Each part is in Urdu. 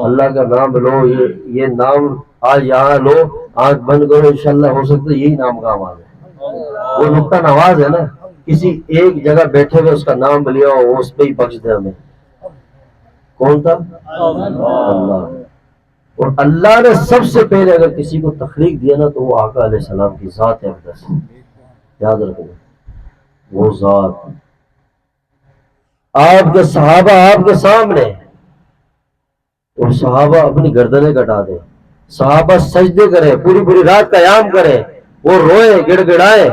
اللہ کا نام لو، یہ نام آج یہاں لو، آنکھ بند کرو، انشاءاللہ ہو سکتا ہے یہی نام کا آواز ہے۔ وہ نقطہ نواز ہے نا، کسی ایک جگہ بیٹھے ہوئے اس کا نام لیا ہو، وہ اس پہ ہی بخش دے ہمیں۔ کون تھا؟ اللہ۔ اور اللہ نے سب سے پہلے اگر کسی کو تخلیق دیا نا تو وہ آقا علیہ السلام کی ذات اقدس، یاد رکھنا وہ ذات۔ آپ کے صحابہ آپ کے سامنے، اور صحابہ اپنی گردنیں کٹا دیں، صحابہ سجدے کرے، پوری پوری رات قیام کرے، وہ روئے گڑ گڑائے،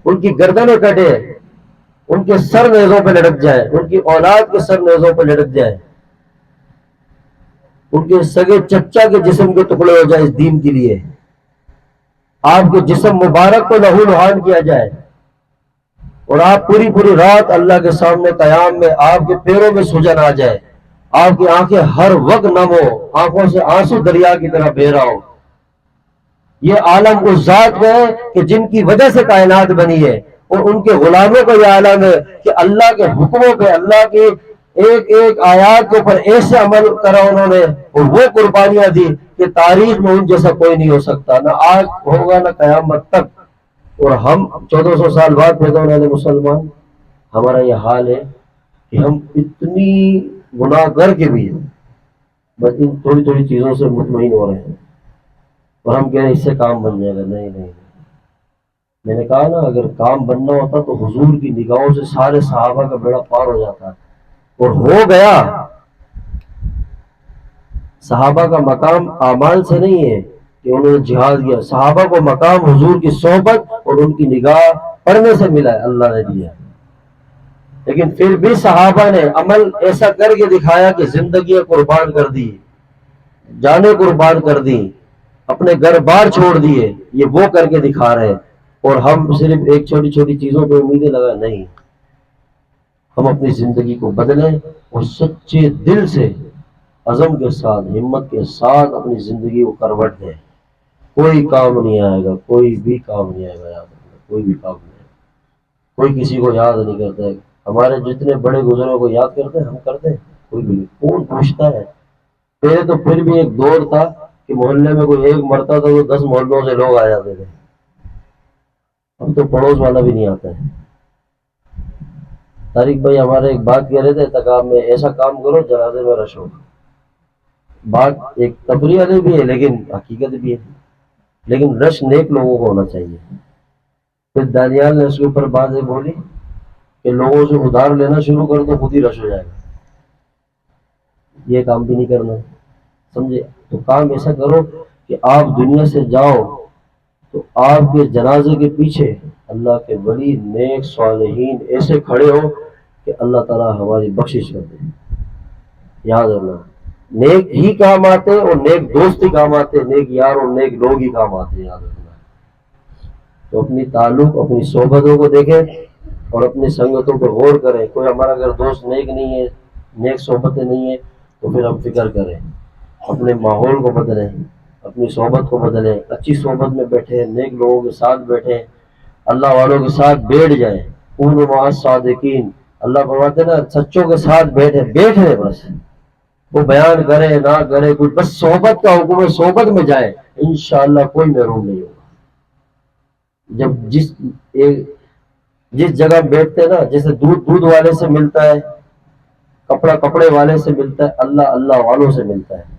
ان کی گردنیں کٹے، ان کے سر نیزوں پہ لٹک جائے، ان کی اولاد کے سر نیزوں پہ لٹک جائے، ان کے سگے چچا کے جسم کے ٹکڑے ہو جائے اس دین کے لیے، آپ کے جسم مبارک کو لہو لہان کیا جائے، اور آپ پوری پوری رات اللہ کے سامنے قیام میں آپ کے پیروں میں سجن آ جائے، آپ کی آنکھیں ہر وقت نم ہو، آنکھوں سے آنسو دریا کی طرح بہ رہا ہو۔ یہ عالم اس ذات کا ہے کہ جن کی وجہ سے کائنات بنی ہے، اور ان کے غلاموں کا یہ عالم ہے کہ اللہ کے حکموں پہ، اللہ کے ایک ایک آیات کے اوپر ایسے عمل کرا انہوں نے، اور وہ قربانیاں دی کہ تاریخ میں ان جیسا کوئی نہیں ہو سکتا، نہ آج ہوگا نہ قیامت تک۔ اور ہم 1400 سال بعد پیدا ہونے والے مسلمان، ہمارا یہ حال ہے کہ ہم اتنی گناہ کر کے بھی بس ان تھوڑی تھوڑی چیزوں سے مطمئن ہو رہے ہیں، اور ہم کہہ رہے ہیں اس سے کام بن جائے گا۔ نہیں نہیں، میں نے کہا نا اگر کام بننا ہوتا تو حضور کی نگاہوں سے سارے صحابہ کا بیڑا پار ہو جاتا، اور ہو گیا۔ صحابہ کا مقام اعمال سے نہیں ہے کہ انہوں نے جہاد کیا، صحابہ کو مقام حضور کی صحبت اور ان کی نگاہ پڑھنے سے ملا ہے، اللہ نے دیا۔ لیکن پھر بھی صحابہ نے عمل ایسا کر کے دکھایا کہ زندگیاں قربان کر دی، جانیں قربان کر دی، اپنے گھر بار چھوڑ دیے، یہ وہ کر کے دکھا رہے ہیں۔ اور ہم صرف ایک چھوٹی چھوٹی چیزوں پہ امیدیں لگا نہیں، ہم اپنی زندگی کو بدلیں اور سچے دل سے، عزم کے ساتھ، ہمت کے ساتھ اپنی زندگی کو کروٹ دیں۔ کوئی کام نہیں آئے گا، کوئی بھی کام نہیں آئے گا، یاد رکھنا کوئی بھی کام نہیں آئے گا۔ کوئی کسی کو یاد نہیں کرتا ہے، ہمارے جتنے بڑے بزرگوں کو یاد کرتے ہیں، ہم کرتے ہیں؟ کوئی بھی نہیں، کون پوچھتا ہے؟ پہلے تو پھر بھی ایک دور تھا کہ محلے میں کوئی ایک مرتا تھا تو 10 محلوں سے لوگ آ جاتے تھے، اب تو پڑوس والا بھی نہیں آتا ہے۔ طارق بھائی ہمارے ایک بات کہہ رہے تھے تقاب میں، ایسا کام کرو جنازے میں رش ہو۔ بات ایک تفریح والی بھی ہے لیکن حقیقت بھی ہے، لیکن رش نیک لوگوں کو ہونا چاہیے۔ پھر دانیال نے اس کے اوپر بات بولی کہ لوگوں سے ادھار لینا شروع کر تو خود ہی رش ہو جائے گا، یہ کام بھی نہیں کرنا، سمجھے؟ تو کام ایسا کرو کہ آپ دنیا سے جاؤ تو آپ کے جنازے کے پیچھے اللہ کے ولی نیک صالحین ایسے کھڑے ہو کہ اللہ تعالیٰ ہماری بخشش کر دے۔ یاد رکھنا، نیک ہی کام آتے اور نیک دوست ہی کام آتے، نیک یار اور نیک لوگ ہی کام آتے، یاد رکھنا۔ تو اپنی تعلق، اپنی صحبتوں کو دیکھیں اور اپنی سنگتوں پہ غور کریں۔ کوئی ہمارا اگر دوست نیک نہیں ہے، نیک صحبتیں نہیں ہیں، تو پھر ہم فکر کریں، اپنے ماحول کو بدلیں، اپنی صحبت کو بدلیں، اچھی صحبت میں بیٹھیں، نیک لوگوں کے ساتھ بیٹھیں، اللہ والوں کے ساتھ بیٹھ جائیں۔ کونوا مع الصادقین، اللہ فرماتے ہیں نا سچوں کے ساتھ بیٹھے بس، وہ بیان کرے نہ کرے کچھ، بس صحبت کا حکم ہے، صحبت میں جائے، انشاءاللہ کوئی محروم نہیں ہوگا۔ جب جس جگہ بیٹھتے ہیں نا، جیسے دودھ والے سے ملتا ہے، کپڑا کپڑے والے سے ملتا ہے، اللہ اللہ والوں سے ملتا ہے۔